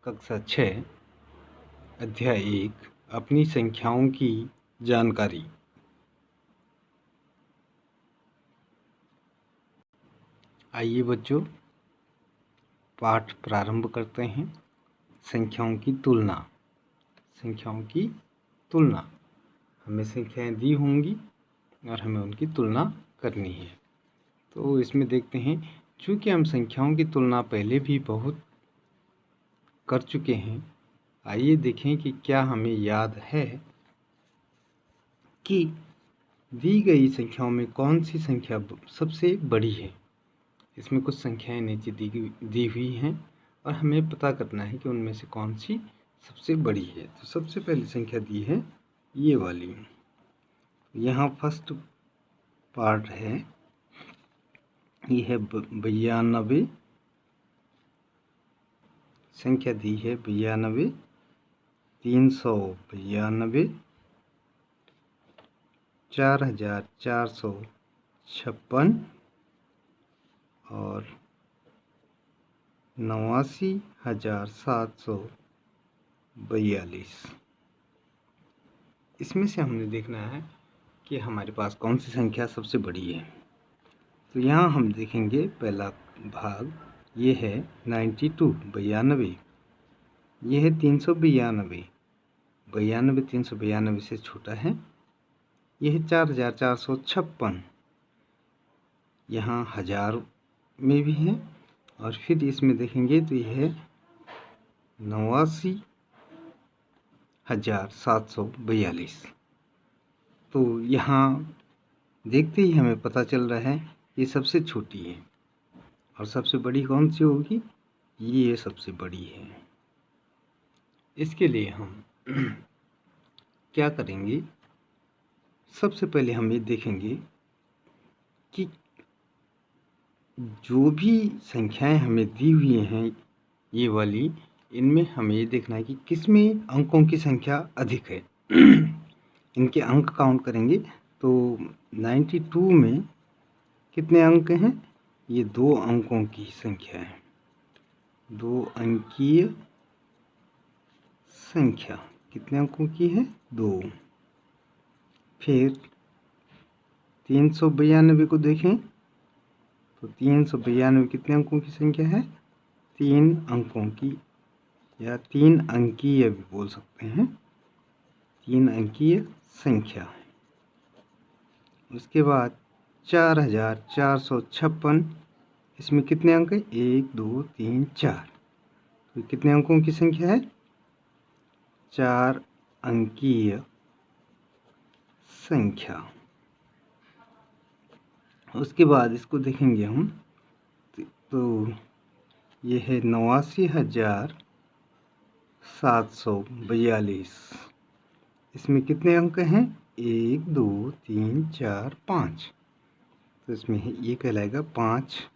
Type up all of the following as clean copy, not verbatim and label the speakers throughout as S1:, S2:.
S1: कक्षा 6 अध्याय 1 अपनी संख्याओं की जानकारी। आइए बच्चों, पाठ प्रारंभ करते हैं। संख्याओं की तुलना। संख्याओं की तुलना, हमें संख्याएं दी होंगी और हमें उनकी तुलना करनी है। तो इसमें देखते हैं, चूँकि हम संख्याओं की तुलना पहले भी बहुत कर चुके हैं, आइए देखें कि क्या हमें याद है कि दी गई संख्याओं में कौन सी संख्या सबसे बड़ी है। इसमें कुछ संख्याएं नीचे दी हुई हैं और हमें पता करना है कि उनमें से कौन सी सबसे बड़ी है। तो सबसे पहली संख्या दी है ये वाली। यहाँ फर्स्ट पार्ट है, ये है 92। संख्या दी है 92, 392, 4456 और 89,742। इसमें से हमने देखना है कि हमारे पास कौन सी संख्या सबसे बड़ी है। तो यहाँ हम देखेंगे पहला भाग, ये है 92 ये है 392 392 से छोटा है। यह है 4456, यहाँ हजार में भी है। और फिर इसमें देखेंगे तो यह है 89,742। तो यहाँ देखते ही हमें पता चल रहा है ये सबसे छोटी है और सबसे बड़ी कौन सी होगी, ये सबसे बड़ी है। इसके लिए हम क्या करेंगे, सबसे पहले हम ये देखेंगे कि जो भी संख्याएं हमें दी हुई हैं ये वाली, इनमें हमें ये देखना है कि किसमें अंकों की संख्या अधिक है। इनके अंक काउंट करेंगे तो 92 में कितने अंक हैं, ये 2 अंकों की संख्या है, 2 अंकीय संख्या। कितने अंकों की है, 2। फिर 392 को देखें तो 392 कितने अंकों की संख्या है, 3 अंकों की, या 3 अंकीय भी बोल सकते हैं, 3 अंकीय संख्या। उसके बाद 4456, इसमें कितने अंक है, 1 2 3 4। तो कितने अंकों की संख्या है, 4 अंकीय संख्या। उसके बाद इसको देखेंगे हम तो ये है 89,742। इसमें कितने अंक हैं, 1 2 3 4 5। तो इसमें ये कहलाएगा 5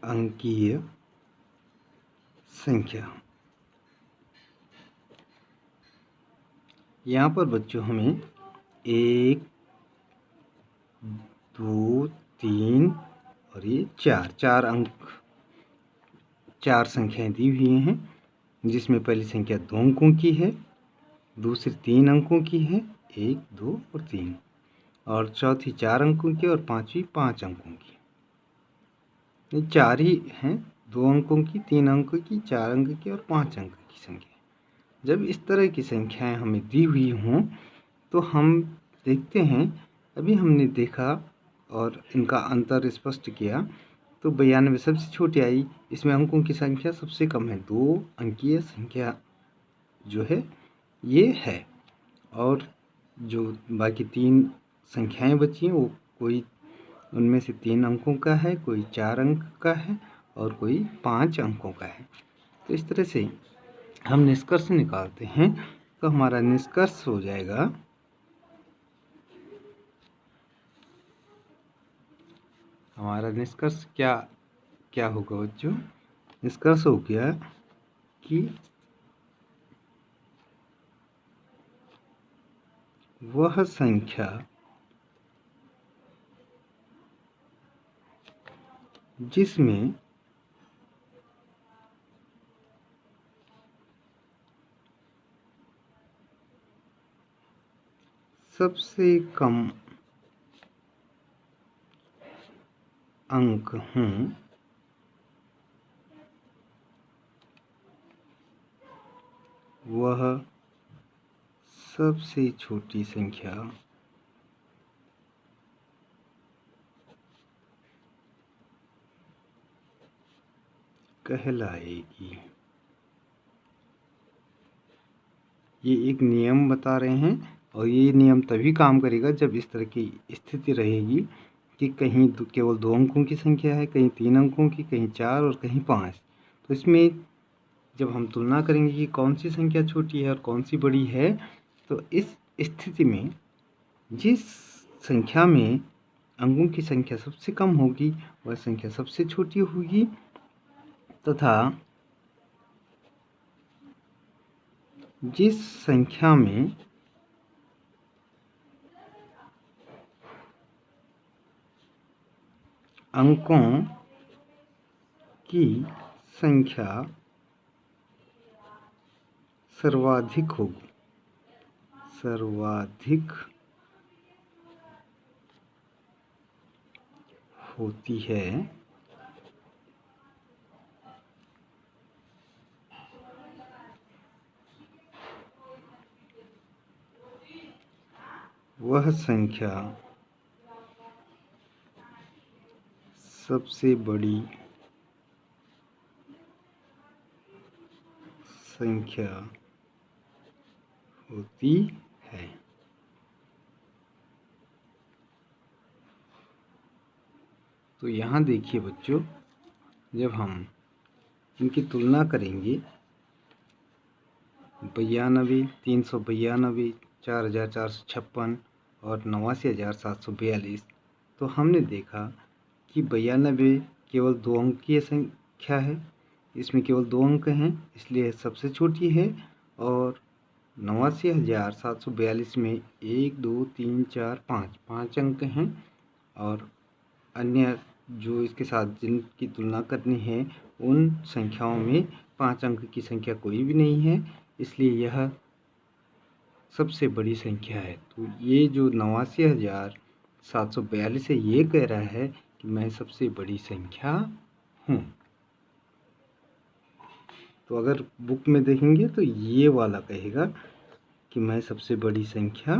S1: अंकीय संख्या। यहाँ पर बच्चों हमें 1 2 3 और ये 4 अंक, 4 संख्याएं दी हुई हैं, जिसमें पहली संख्या 2 अंकों की है, दूसरी 3 अंकों की है, 1 2 और 3, और चौथी 4 अंकों की और पांचवी 5 अंकों की। ये 4 ही हैं, 2 अंकों की, 3 अंकों की, 4 अंक की और 5 अंक की संख्या। जब इस तरह की संख्याएं हमें दी हुई हों तो हम देखते हैं, अभी हमने देखा और इनका अंतर स्पष्ट किया, तो 92 सबसे छोटी आई, इसमें अंकों की संख्या सबसे कम है, 2 अंकीय संख्या जो है ये है। और जो बाकी 3 संख्याएं बची हैं वो कोई उनमें से 3 अंकों का है, कोई 4 अंक का है और कोई 5 अंकों का है। तो इस तरह से हम निष्कर्ष निकालते हैं। तो हमारा निष्कर्ष हो जाएगा, हमारा निष्कर्ष क्या होगा बच्चों, निष्कर्ष हो गया कि वह संख्या जिसमें सबसे कम अंक हूँ वह सबसे छोटी संख्या कहलाएगी। ये एक नियम बता रहे हैं और ये नियम तभी काम करेगा जब इस तरह की स्थिति रहेगी कि कहीं केवल 2 अंकों की संख्या है, कहीं 3 अंकों की, कहीं 4 और कहीं 5। तो इसमें जब हम तुलना करेंगे कि कौन सी संख्या छोटी है और कौन सी बड़ी है, तो इस स्थिति में जिस संख्या में अंकों की संख्या सबसे कम होगी वह संख्या सबसे छोटी होगी, तथा जिस संख्या में अंकों की संख्या सर्वाधिक होती है वह संख्या सबसे बड़ी संख्या होती है। तो यहाँ देखिए बच्चों, जब हम इनकी तुलना करेंगे 92, 392, 4456 और 89742, तो हमने देखा कि 92 केवल 2 अंक की संख्या है, इसमें केवल 2 अंक हैं इसलिए सबसे छोटी है, और 89742 में 1, 2, 3, 4, 5 अंक हैं, और अन्य जो इसके साथ जिनकी तुलना करनी है उन संख्याओं में 5 अंक की संख्या कोई भी नहीं है, इसलिए यह सबसे बड़ी संख्या है। तो ये जो 89,742 है ये कह रहा है कि मैं सबसे बड़ी संख्या हूँ। तो अगर बुक में देखेंगे तो ये वाला कहेगा कि मैं सबसे बड़ी संख्या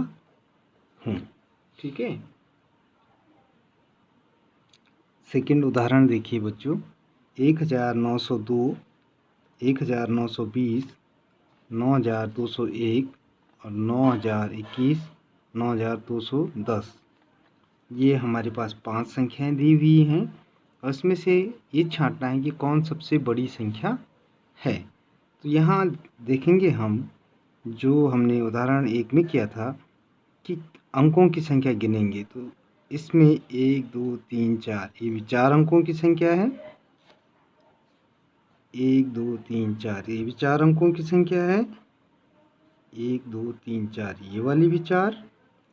S1: हूँ। ठीक है। सेकंड उदाहरण देखिए बच्चों, 1902, 1920, 9201 और 9021, 9210। ये हमारे पास 5 संख्याएं दी हुई हैं और इसमें से ये छांटना है कि कौन सबसे बड़ी संख्या है। तो यहाँ देखेंगे हम, जो हमने उदाहरण 1 में किया था कि अंकों की संख्या गिनेंगे, तो इसमें 1, 2, 3, 4 ये भी 4 अंकों की संख्या है। 1, 2, 3, 4 ये भी 4 अंकों की संख्या है। 1, 2, 3, 4 ये वाली भी 4,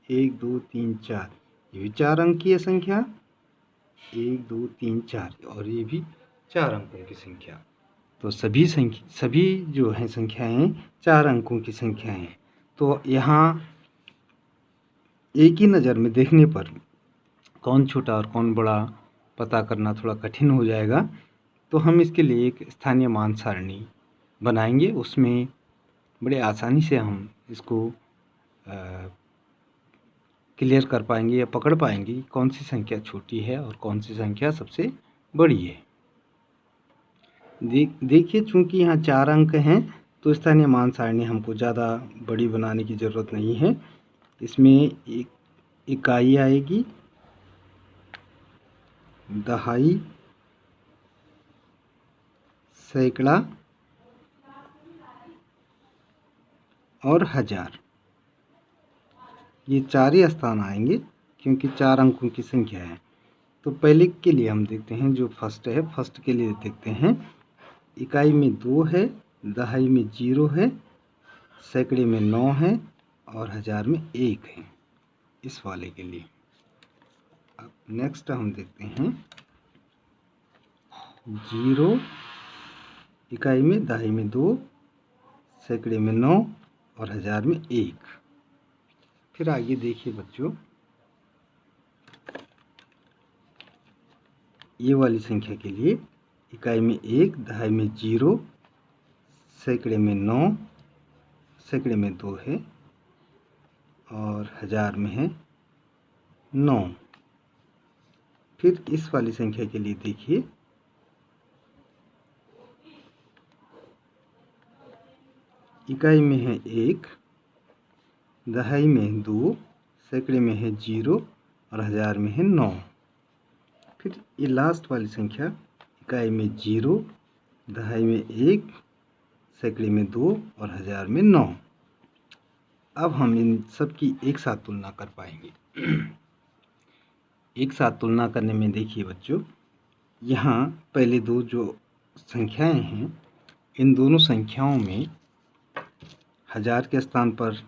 S1: 1, 2, 3, 4 ये भी 4 अंक की संख्या, 1, 2, 3, 4 और ये भी 4 अंकों की संख्या। तो सभी जो हैं संख्याएं 4 अंकों की संख्याएं हैं। तो यहाँ एक ही नज़र में देखने पर कौन छोटा और कौन बड़ा पता करना थोड़ा कठिन हो जाएगा। तो हम इसके लिए एक स्थानीय मान सारणी बनाएंगे, उसमें बड़े आसानी से हम इसको क्लियर कर पाएंगे या पकड़ पाएंगे कौन सी संख्या छोटी है और कौन सी संख्या सबसे बड़ी है। देखिए, चूंकि यहाँ 4 अंक हैं तो स्थानीय मान सारणी हमको ज़्यादा बड़ी बनाने की ज़रूरत नहीं है। इसमें एक इकाई आएगी, दहाई, सैकड़ा और हजार। ये 4 ही स्थान आएंगे क्योंकि 4 अंकों की संख्या है। तो पहले के लिए हम देखते हैं, जो फर्स्ट है, फर्स्ट के लिए देखते हैं। इकाई में 2 है, दहाई में 0 है, सैकड़े में 9 है और हजार में 1 है, इस वाले के लिए। अब नेक्स्ट हम देखते हैं 0, इकाई में, दहाई में 2, सैकड़े में 9 और हजार में 1। फिर आगे देखिए बच्चों, ये वाली संख्या के लिए इकाई में 1, दहाई में 0, सैकड़े में 9, सैकड़े में 2 है और हजार में है 9। फिर इस वाली संख्या के लिए देखिए, इकाई में है 1, दहाई में 2, सैकड़े में है 0 और हजार में है 9। फिर ये लास्ट वाली संख्या, इकाई में 0, दहाई में 1, सैकड़े में 2 और हजार में 9। अब हम इन सब की एक साथ तुलना कर पाएंगे। एक साथ तुलना करने में देखिए बच्चों, यहाँ पहले दो जो संख्याएं हैं, इन दोनों संख्याओं में हजार के स्थान पर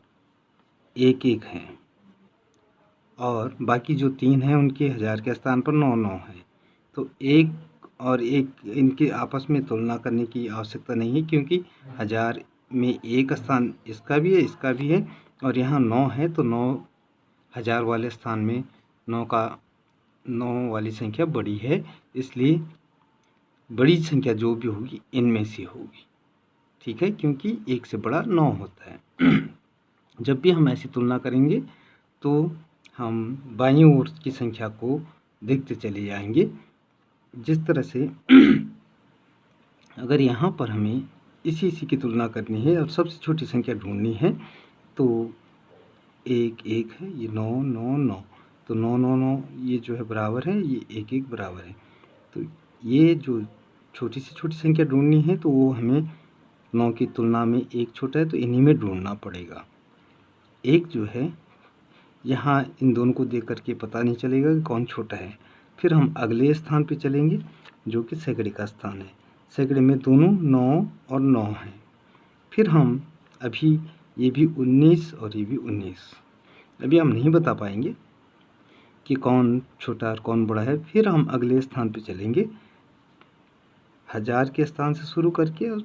S1: 1-1 है और बाकी जो 3 हैं उनके हजार के स्थान पर 9-9 है। तो 1 और 1 इनके आपस में तुलना करने की आवश्यकता नहीं है, क्योंकि हजार में 1 स्थान इसका भी है, इसका भी है और यहाँ 9 है, तो 9 हजार वाले स्थान में 9 वाली संख्या बड़ी है, इसलिए बड़ी संख्या जो भी होगी इनमें से होगी। ठीक है, क्योंकि 1 से बड़ा 9 होता है। जब भी हम ऐसी तुलना करेंगे तो हम बाईं ओर की संख्या को देखते चले जाएंगे। जिस तरह से अगर यहाँ पर हमें इसी की तुलना करनी है और सबसे छोटी संख्या ढूंढनी है, तो 1-1 है, ये 9-9-9, तो 9-9-9 ये जो है बराबर है, ये 1-1 बराबर है। तो ये जो छोटी से छोटी संख्या ढूंढनी है तो वो हमें 9 की तुलना में 1 छोटा है, तो इन्हीं में ढूंढना पड़ेगा। 1 जो है यहाँ इन दोनों को देख करके पता नहीं चलेगा कि कौन छोटा है। फिर हम अगले स्थान पे चलेंगे जो कि सैकड़े का स्थान है। सैकड़े में दोनों 9 और 9 हैं। फिर हम अभी ये भी 19 और ये भी 19, अभी हम नहीं बता पाएंगे कि कौन छोटा और कौन बड़ा है। फिर हम अगले स्थान पे चलेंगे, हजार के स्थान से शुरू करके और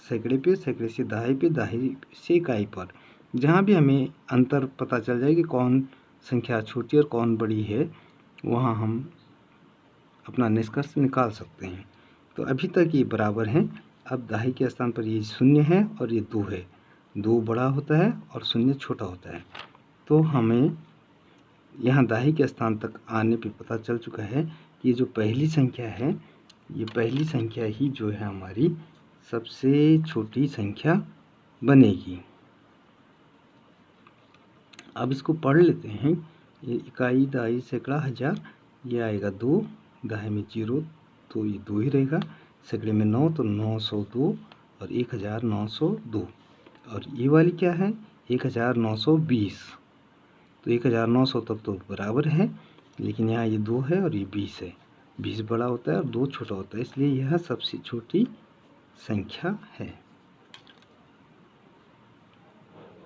S1: सैकड़े पे, सैकड़े से दहाई पे, दहाई से इकाई पर, जहाँ भी हमें अंतर पता चल जाए कि कौन संख्या छोटी और कौन बड़ी है, वहाँ हम अपना निष्कर्ष निकाल सकते हैं। तो अभी तक ये बराबर हैं। अब दहाई के स्थान पर ये 0 है और ये 2 है। 2 बड़ा होता है और 0 छोटा होता है। तो हमें यहाँ दहाई के स्थान तक आने पे पता चल चुका है कि ये जो पहली संख्या है, ये पहली संख्या ही जो है हमारी सबसे छोटी संख्या बनेगी। अब इसको पढ़ लेते हैं। ये इकाई, दहाई, सैकड़ा, हजार, ये आएगा 2, दहाई में 0 तो ये 2 ही रहेगा, सैकड़े में 9 तो 902 और 1902, और ये वाली क्या है 1920। तो 1900 तक तो बराबर है, लेकिन यहाँ ये 2 है और ये 20 है। 20 बड़ा होता है और 2 छोटा होता है, इसलिए यह सबसे छोटी संख्या है।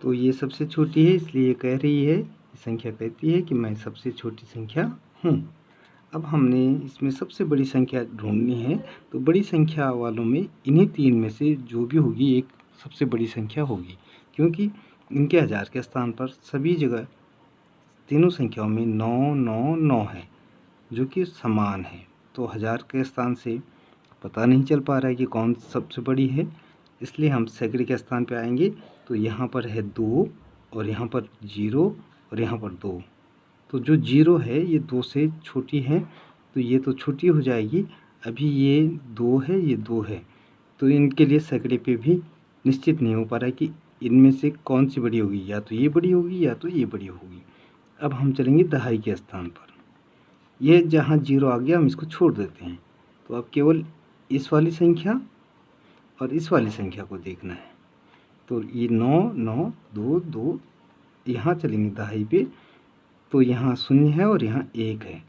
S1: तो ये सबसे छोटी है, इसलिए कह रही है, संख्या कहती है कि मैं सबसे छोटी संख्या हूँ। अब हमने इसमें सबसे बड़ी संख्या ढूंढनी है, तो बड़ी संख्या वालों में इन्हीं 3 में से जो भी होगी एक सबसे बड़ी संख्या होगी, क्योंकि इनके हजार के स्थान पर सभी जगह तीनों संख्याओं में 9-9-9 है, जो कि समान है। तो हजार के स्थान से पता नहीं चल पा रहा है कि कौन सबसे बड़ी है, इसलिए हम सैकड़े के स्थान पे आएंगे। तो यहाँ पर है 2 और यहाँ पर 0 और यहाँ पर 2। तो जो 0 है ये 2 से छोटी है, तो ये तो छोटी हो जाएगी। अभी ये 2 है, ये 2 है, तो इनके लिए सैकड़े पे भी निश्चित नहीं हो पा रहा है कि इनमें से कौन सी बड़ी होगी, या तो ये बड़ी होगी या तो ये बड़ी होगी। अब हम चलेंगे दहाई के स्थान पर। ये जहाँ 0 आ गया हम इसको छोड़ देते हैं, तो अब केवल इस वाली संख्या और इस वाली संख्या को देखना है। तो ये 9-9-2-2, यहाँ चलेंगे दहाई पे, तो यहाँ 0 है और यहाँ 1 है,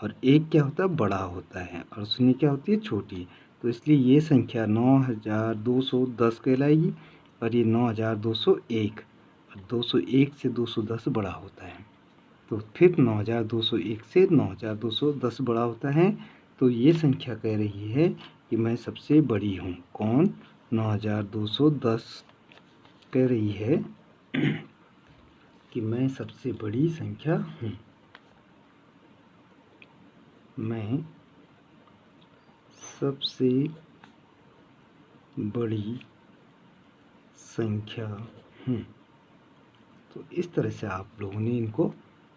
S1: और 1 क्या होता है बड़ा होता है और 0 क्या होती है छोटी। तो इसलिए ये संख्या 9210 कहलाएगी और ये 9201, और 201 से 210 बड़ा होता है। तो फिर 9201 से 9210 बड़ा होता है। तो ये संख्या कह रही है कि मैं सबसे बड़ी हूँ। कौन? 9210 कह रही है कि मैं सबसे बड़ी संख्या हूँ। मैं सबसे बड़ी संख्या हूँ। तो इस तरह से आप लोगों ने इनको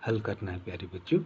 S1: हल करना है प्यारे बच्चों।